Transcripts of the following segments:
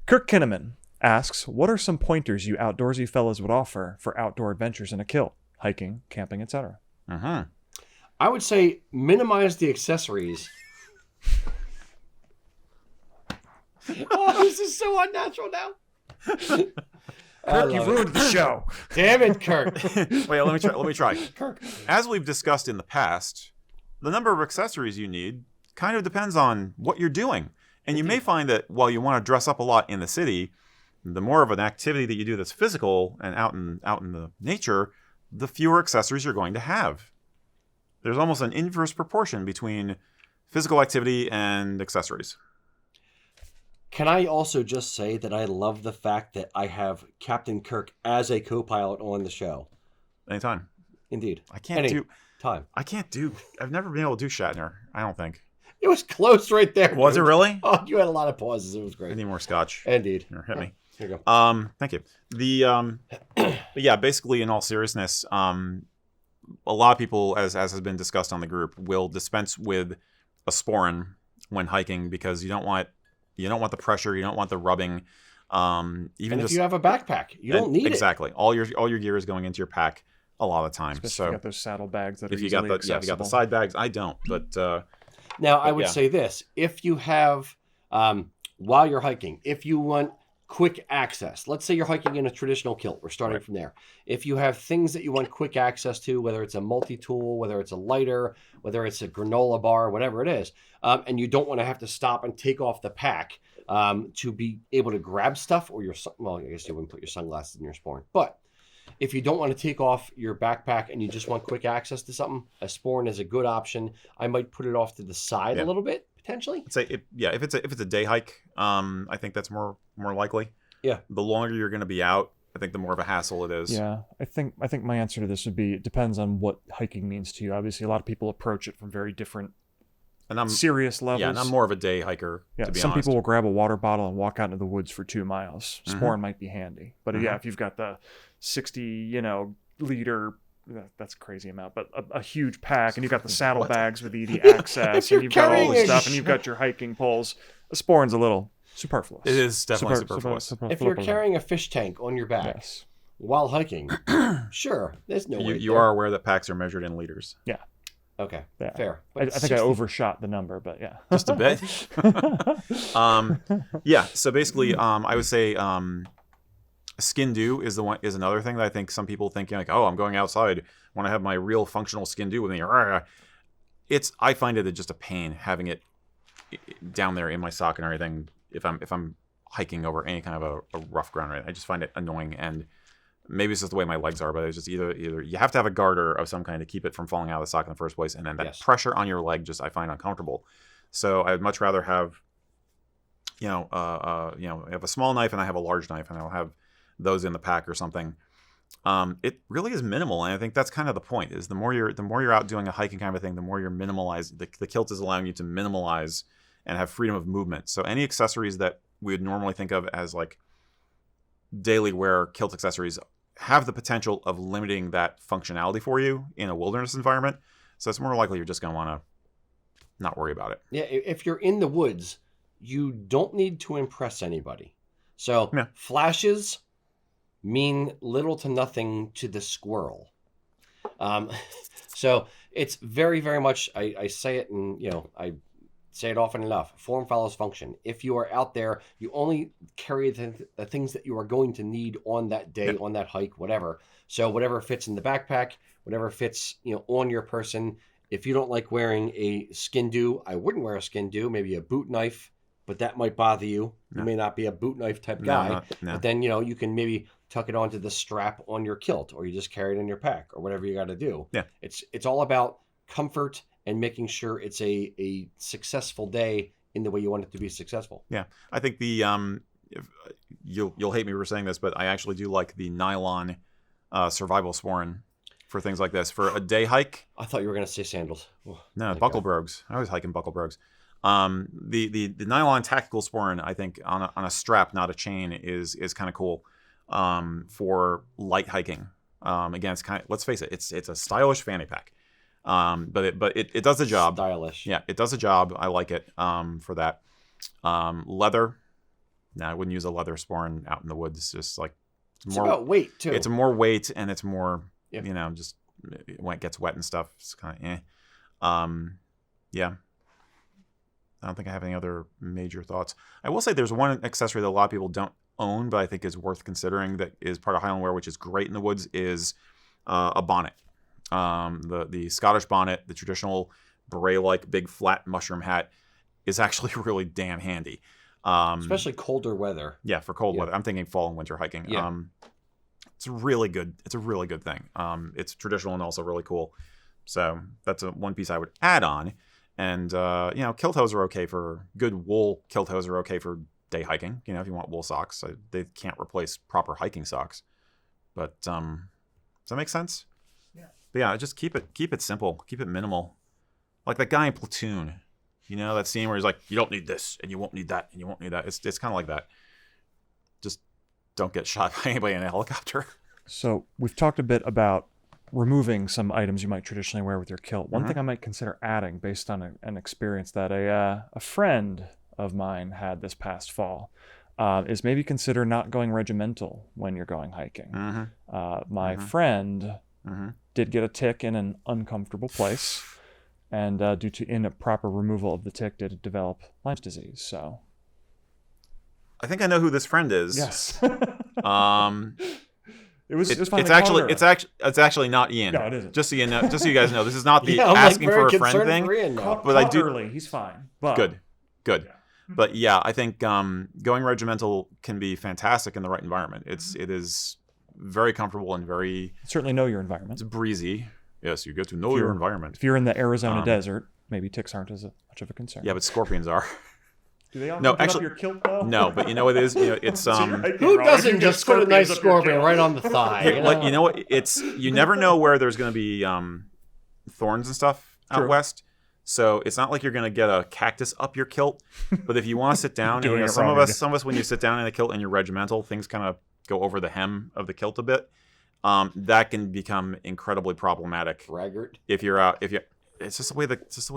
Kirk Kinnaman asks, what are some pointers you outdoorsy fellas would offer for outdoor adventures in a kilt? Hiking, camping, etc. I would say minimize the accessories. Oh, this is so unnatural now. Kirk, you ruined the show. Damn it, Kirk. Wait, let me try. Kirk. As we've discussed in the past, the number of accessories you need kind of depends on what you're doing. And you may find that while you want to dress up a lot in the city, the more of an activity that you do that's physical and out in the nature, the fewer accessories you're going to have. There's almost an inverse proportion between physical activity and accessories. Can I also just say that I love the fact that I have Captain Kirk as a co-pilot on the show? Anytime. Indeed. I've never been able to do Shatner, I don't think. It was close right there. Was it really? Oh, you had a lot of pauses. It was great. I need more scotch. Indeed. Here, hit me. Here you go. Thank you. Yeah, basically in all seriousness, a lot of people, as has been discussed on the group, will dispense with a sporran when hiking because you don't want the pressure, you don't want the rubbing. Even if you have a backpack, you don't need exactly. All your gear is going into your pack a lot of the time. Especially so if you got those saddle bags that if are you got easily if you got the side bags, I don't. But now I would say this: if you have while you're hiking, if you want quick access, let's say you're hiking in a traditional kilt, we're starting from there. If you have things that you want quick access to, whether it's a multi-tool, whether it's a lighter, whether it's a granola bar, whatever it is, and you don't want to have to stop and take off the pack to be able to grab stuff, or I guess you wouldn't put your sunglasses in your sporran, but if you don't want to take off your backpack and you just want quick access to something, a sporran is a good option. I might put it off to the side a little bit, potentially. I'd say if it's a day hike, I think that's more likely. Yeah. The longer you're going to be out, I think the more of a hassle it is. Yeah, I think my answer to this would be it depends on what hiking means to you. Obviously, a lot of people approach it from very different serious levels. Yeah, and I'm more of a day hiker, to be some honest. people will grab a water bottle and walk out into the woods for 2 miles. Sporran might be handy. But yeah, if you've got the 60, liter, that's a crazy amount, but a huge pack, and you've got the saddlebags with the access, and you've got all the stuff, and you've got your hiking poles, a sporran's a little superfluous. It is definitely superfluous. If you're carrying a fish tank on your back while hiking, sure, there's no way. You are aware that packs are measured in liters. Yeah. Okay, yeah. Fair. I think I overshot the number, but yeah. Just a bit. Yeah, so basically, I would say skin do is another thing that I think some people think, like, oh, I'm going outside, want to have my real functional skin do with me. I find it just a pain having it down there in my sock and everything if I'm hiking over any kind of a rough ground. Right? I just find it annoying, and maybe it's just the way my legs are, but it's just either you have to have a garter of some kind to keep it from falling out of the sock in the first place, and then that pressure on your leg I find uncomfortable. So I'd much rather have I have a small knife and I have a large knife, and I'll have those in the pack or something. It really is minimal, and I think that's kind of the point. Is the more you're out doing a hiking kind of thing, the more you're minimalized. The kilt is allowing you to minimalize and have freedom of movement. So any accessories that we would normally think of as like daily wear kilt accessories have the potential of limiting that functionality for you in a wilderness environment. So it's more likely you're just going to want to not worry about it. Yeah, if you're in the woods, you don't need to impress anybody. So flashes mean little to nothing to the squirrel. So it's very, very much, I say it, and I say it often enough, form follows function. If you are out there, you only carry the things that you are going to need on that day, on that hike, whatever. So whatever fits in the backpack, whatever fits on your person. If you don't like wearing a skin do, I wouldn't wear a skin do, maybe a boot knife, but that might bother you. You may not be a boot knife type guy. But then, you can maybe tuck it onto the strap on your kilt, or you just carry it in your pack, or whatever you got to do. Yeah. It's all about comfort and making sure it's a successful day in the way you want it to be successful. Yeah. I think you'll hate me for saying this, but I actually do like the nylon survival sporran for things like this. For a day hike. I thought you were going to say sandals. Oh, no, buckle brogues. I always hike in buckle brogues. The nylon tactical sporran, I think on a strap, not a chain, is kind of cool for light hiking. Again, it's let's face it, it's a stylish fanny pack. But it does the job. Stylish. Yeah, it does the job. I like it for that. Leather I wouldn't use a leather sporran out in the woods. Just like It's about weight too. It's more weight, and it's more, Yeah. just when it gets wet and stuff, it's kind of yeah. I don't think I have any other major thoughts. I will say there's one accessory that a lot of people don't own, but I think is worth considering that is part of Highland wear, which is great in the woods, is a bonnet. The Scottish bonnet, the traditional beret-like big flat mushroom hat, is actually really damn handy. Especially colder weather. Yeah, for cold weather. I'm thinking fall and winter hiking. Yeah. It's really good. It's a really good thing. It's traditional and also really cool. So that's one piece I would add on. And kilt hose are okay for good wool. Kilt hose are okay for day hiking. If you want wool socks, they can't replace proper hiking socks. But does that make sense? Yeah. But yeah, just keep it simple. Keep it minimal. Like that guy in Platoon. That scene where he's like, you don't need this, and you won't need that, and you won't need that. It's kind of like that. Just don't get shot by anybody in a helicopter. So we've talked a bit about removing some items you might traditionally wear with your kilt. One thing I might consider adding, based on an experience that a friend of mine had this past fall, is maybe consider not going regimental when you're going hiking. My friend did get a tick in an uncomfortable place, and due to improper removal of the tick, did develop Lyme's disease. So I think I know who this friend is. yes. It was It's fun to actually encounter. it's actually not Ian. No, it isn't. Just so you guys know, this is not the Yeah, I'm asking very for a friend concerned thing. for Ian now. But I do- early. He's fine. But Good. Yeah. But yeah, I think going regimental can be fantastic in the right environment. It is very comfortable and very certainly know your environment. it's breezy. Yes, you get to know If your you're- environment. If you're in the Arizona Um, desert, maybe ticks aren't as much of a concern. Yeah, but scorpions are. Do they all No, get actually- up your kilt though? No, but you know what it is? It's So you're hiking Who wrong. doesn't You just get put a nice scorpions up your scorpion kilt. right on the thigh? you know what? It's you never know where there's going to be thorns and stuff out True. west. So it's not like you're going to get a cactus up your kilt. But if you want to sit down, Doing it some wrong of us, again. when you sit down in a kilt and you're regimental, things kind of go over the hem of the kilt a bit. That can become incredibly problematic Braggart. if you're out. It's just the way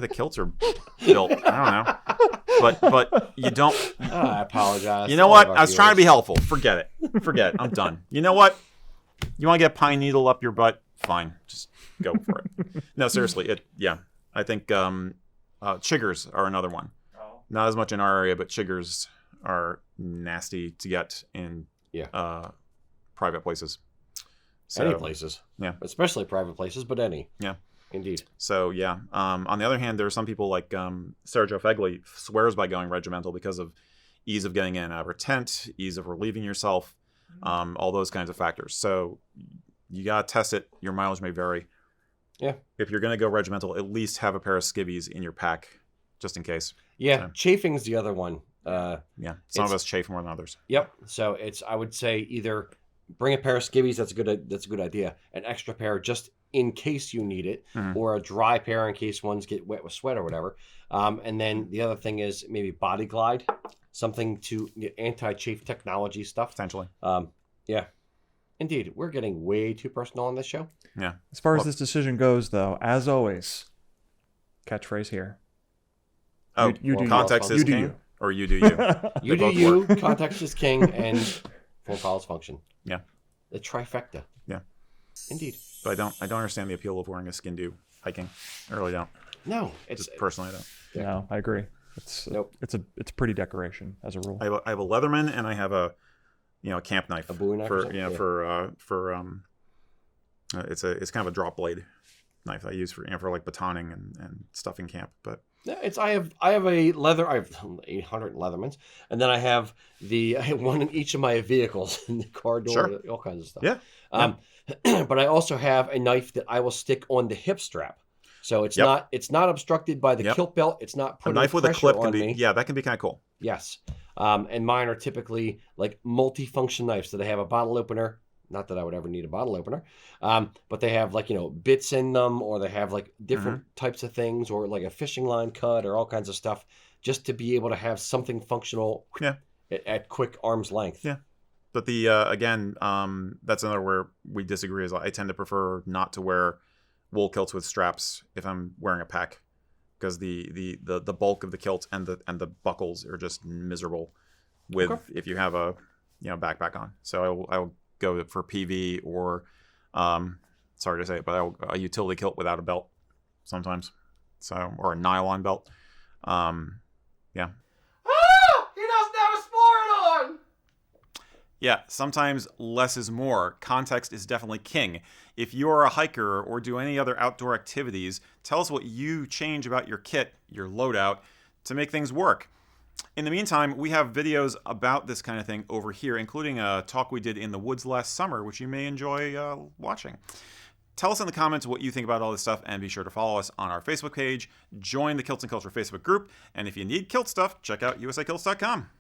the kilts are built. I don't know. But you don't. I apologize. You know to all what? of our I was trying to be viewers. helpful. Forget it. I'm done. You know what? You want to get a pine needle up your butt? Fine. Just go for it. No, seriously. I think chiggers are another one. Oh. Not as much in our area, but chiggers are nasty to get in private places. So, Any places. Yeah. Especially private places, but any. Yeah. Indeed. So yeah. On the other hand, there are some people like Sergio Fegli swears by going regimental because of ease of getting in and out of her tent, ease of relieving yourself, all those kinds of factors. So you gotta test it. Your mileage may vary. Yeah. If you're gonna go regimental, at least have a pair of skivvies in your pack, just in case. Yeah. Yeah. Chafing's the other one. Yeah. Some of It's- us chafe more than others. Yep. So I would say either bring a pair of skivvies. That's a good idea. An extra pair just in case you need it, Mhm. or a dry pair in case ones get wet with sweat or whatever. And then the other thing is maybe Body Glide, something to anti-chafe technology stuff. Potentially. Yeah. Indeed, we're getting way too personal on this show. Yeah. As far as Well- this decision goes, though, as always, catchphrase here. Oh, you do context you. is You do king, you. or you do you. You do both you, context is king, and phone calls function. Yeah. The trifecta. Yeah. Indeed. But I don't understand the appeal of wearing a skin do hiking. I really don't. No, it's Just personally, I don't. Yeah. No, I agree. It's Nope. it's pretty decoration as a rule. I have a Leatherman and I have a camp knife. A Bowie knife or for something? Yeah. It's kind of a drop blade knife that I use for like batoning and stuff in camp. But No, I have a leather. I have 800 Leathermans, and then I have I have one in each of my vehicles in the car door, Sure. all kinds of stuff. Yeah. But I also have a knife that I will stick on the hip strap, so it's Yep. not obstructed by the Yep. kilt belt. It's not a putting knife with a pressure clip on can be me. that can be kind of cool. Yes, and mine are typically like multi-function knives. So they have a bottle opener. Not that I would ever need a bottle opener, but they have like bits in them, or they have like different Mm-hmm. types of things, or like a fishing line cut, or all kinds of stuff, just to be able to have something functional Yeah. at quick arm's length. Yeah. But the again, that's another where we disagree. Is I tend to prefer not to wear wool kilts with straps if I'm wearing a pack, because the bulk of the kilt and the buckles are just miserable. with Okay. if you have a backpack on. So I will go for PV or sorry to say it, but a utility kilt without a belt sometimes. So or a nylon belt. Yeah. He doesn't have a sport on. Yeah, sometimes less is more. Context is definitely king. If you're a hiker or do any other outdoor activities, tell us what you change about your kit, your loadout, to make things work. In the meantime, we have videos about this kind of thing over here, including a talk we did in the woods last summer, which you may enjoy watching. Tell us in the comments what you think about all this stuff, and be sure to follow us on our Facebook page, join the Kilts and Culture Facebook group, and if you need kilt stuff, check out usakilts.com.